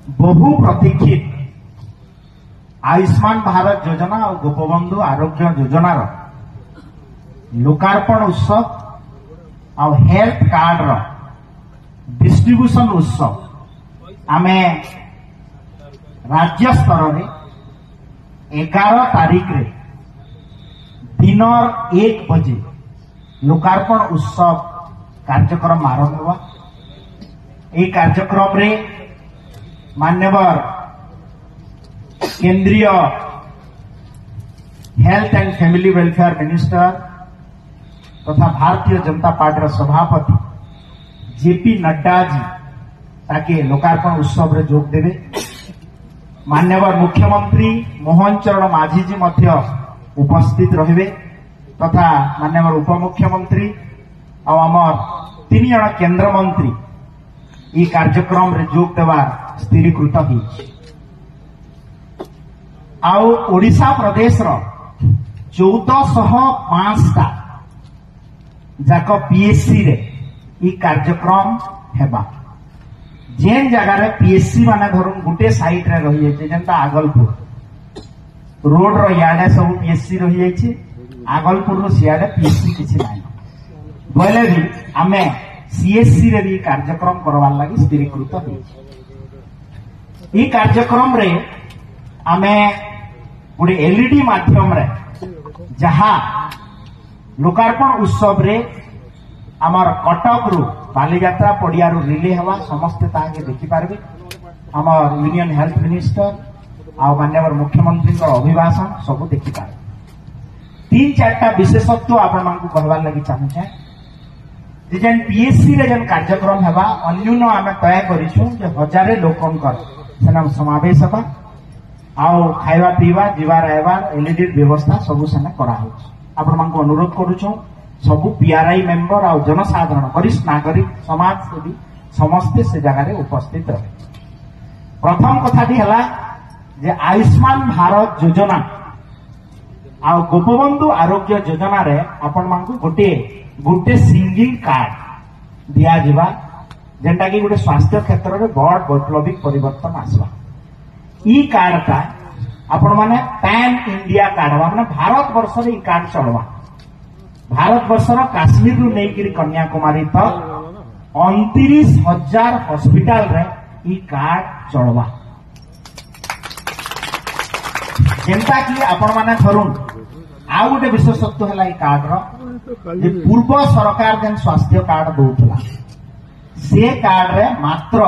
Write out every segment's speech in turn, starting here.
बहु प्रतीक्षित आयुष्मान भारत योजना और गोपबंधु आरोग्य योजनार लोकार्पण उत्सव और हेल्थ कार्ड डिस्ट्रीब्यूशन उत्सव आमे राज्य स्तर में 11 तारीख रे दिन 1 बजे लोकार्पण उत्सव कार्यक्रम आरंभ हुआ। ये कार्यक्रम रे मान्यवर केंद्रीय health and family welfare minister तथा भारतीय जनता पार्टी सभापति जेपी नड्डा जी ताकि लोकार्पण उत्सव रे जोग देवे। मान्यवर मुख्यमंत्री मोहन चरण माझी जी मध्य उपस्थित रहिबे तथा मान्यवर उपमुख्यमंत्री और आमर 3 जन केंद्र मंत्री ये कार्यक्रम रे जोग देवार स्थिरीकृत हो। ओडिशा प्रदेश 1405 जाक पीएससी रे ये कार्यक्रम हेबा। जेन जगह रे पीएससी माने धरुन गुटे साइट रे रही जाय जेंता आगलपुर रोड रो याडे सब पीएससी रही जाय छी। आगलपुर रो सियाडे पीएससी किछि नाही बोले भी आमे सीएससी रे भी कार्यक्रम करवार लागि स्थिरीकृत हो। ये कार्यक्रम रे आमे गोटे एलईडी माध्यम रे जहा लोकार्पण उत्सव रे आमर कटक रु बालीयात्रा पड़िया रिले हवा समस्ते ताके देखि पारबे। आमर यूनियन हेल्थ मिनिस्टर आ मान्यवर मुख्यमंत्री अभिभाषण सब देखि पारबे। 3-4टा विशेषत्व आपण मानकु कहवार लागि चाहूछे जे जेन पीएससी रे जेन कार्यक्रम हेबा अन्यून आमे तय करिछु जे 1000 लोकंकर सेना समावेश हेबा आओ खाइबा पीवा जीवा रहबार एलईडी व्यवस्था सब सेना करा हो। आपण मानकु अनुरोध करूछु सबु पीआरआई मेंबर और जनसाधारण वरिष्ठ नागरिक समाज सेवी समस्ते से जगह रे उपस्थित रहे। प्रथम कथाटी हला जे आयुष्मान भारत योजना आ गोपबंधु आरोग्य योजना रे आपण मानकु गोटे सिंगल कार्ड दिया जिबा जेंटा कि गोटे स्वास्थ्य क्षेत्र रे बड़ वैप्लविक परिवर्तन आसवा। ई कार्ड का आपण माने पैन इंडिया कार्ड माने भारत वर्ष रे ई कार्ड चलवा। भारत वर्षर काश्मीर रु नहीं कन्याकुमारी तक 29,000 हॉस्पिटल रे ई कार्ड चलवा। जेंता कि आपण माने धरुन आ गोटे विशेषत्व है कार्ड रे पूर्व सरकार जेन स्वास्थ्य कार्ड दौला से कार्ड रे मात्र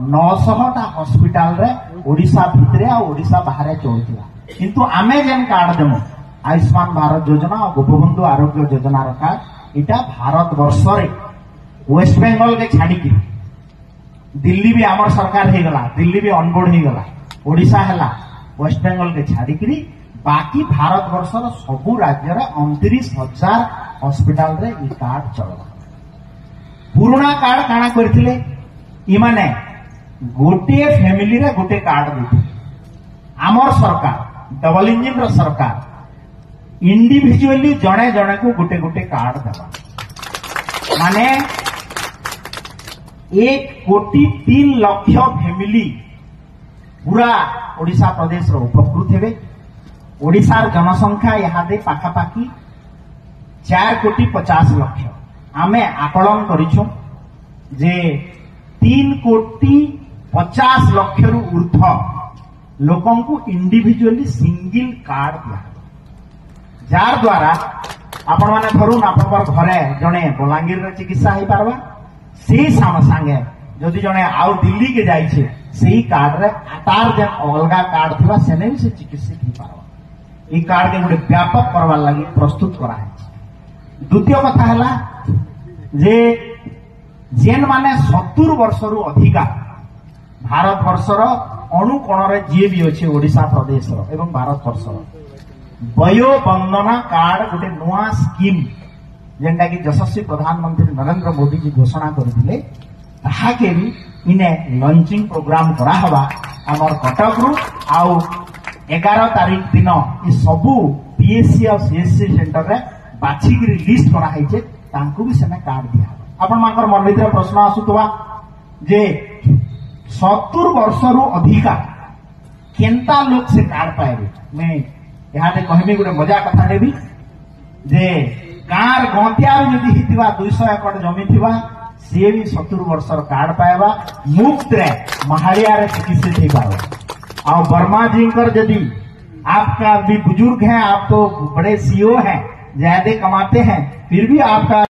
900टा हॉस्पिटल रे ओडिशा भितरे आ ओडिशा बाहर चलुला। किंतु आमे जेन कार्ड देमु आयुष्मान भारत योजना और गोपबंधु आरोग्य योजना कार्ड इटा भारत वर्ष रे वेस्ट बेंगल के छाड़ी दिल्ली भी आमर सरकार हो गला, दिल्ली भी ऑनबोर्ड हो गला, ओडिशा हैला वेस्ट बेंगल के छाड़ी बाकी भारत वर्ष सबु राज्य 29,000 हॉस्पिटल रे ई कार्ड चलवा। पुराना कार्ड काना करथिले इमाने गोटे फैमिली रे गोटे कार्ड देथिले। आमर सरकार डबल इंजिन रो सरकार इंडिविजुअली जणे जणे को गोटे गोटे कार्ड देवा माने 1,03 लाख फैमिली पूरा ओडिशा प्रदेश रो उपकृत हेबे। ओडिशार जनसंख्या यहाँ दे पाखापाखि 4,50,00,000 आमे आकलन करिछु जे 3,50,00,000 रु ऊर्ध्व लोकन को इंडिविजुअली सिंगल कार्ड दिया जार द्वारा आपण माने धरुन आपण घरे जणे बलांगीर रे चिकित्सा हो पारबा से संगे जदि जणे आउ दिल्ली के जाइछे सेही कार्ड रे तार जे अलगा कार्ड थिबा सेने भी से चिकित्सित हो पारबा। ई कार्ड के गोटे व्यापक करवार लागि प्रस्तुत करा है। द्वितीय कथा हला जे जेन माने 70 वर्ष रु अधिका भारत वर्षर अणुकोण रे जे भी अछि ओडिशा प्रदेश रो एवं भारत वर्ष वयो वंदना कार्ड गोटे नुआ स्कीम जेंटा कि यशस्वी प्रधानमंत्री नरेंद्र मोदी जी घोषणा करथिले ताहाके भी इने लॉन्चिंग प्रोग्राम करा हवा हमर कटक रु आउ 11 तारीख दिन ये सबू पीएससी और सीएससी सेंटर रे बाछिकी लिस्ट करा हैचे तांकु भी सेने कार्ड दिया। आपण मानकर मन भीतर प्रश्न आसुतवा जे 70 वर्षरू अधिका केंता लोक से कार्ड पाएबे। मैं यहाँ कहमी गोटे मजा कथा देवी जे गाँव गंतिया जदि हिथिबा 200 एकड़ जमी थिबा सी भी 70 वर्षर कार्ड पाएबा मुफ्त रे महाड़िया रे चिकित्सित हो पारो। और वर्मा जी यदि आपका भी बुजुर्ग हैं, आप तो बड़े सीओ हैं, ज्यादा कमाते हैं, फिर भी आपका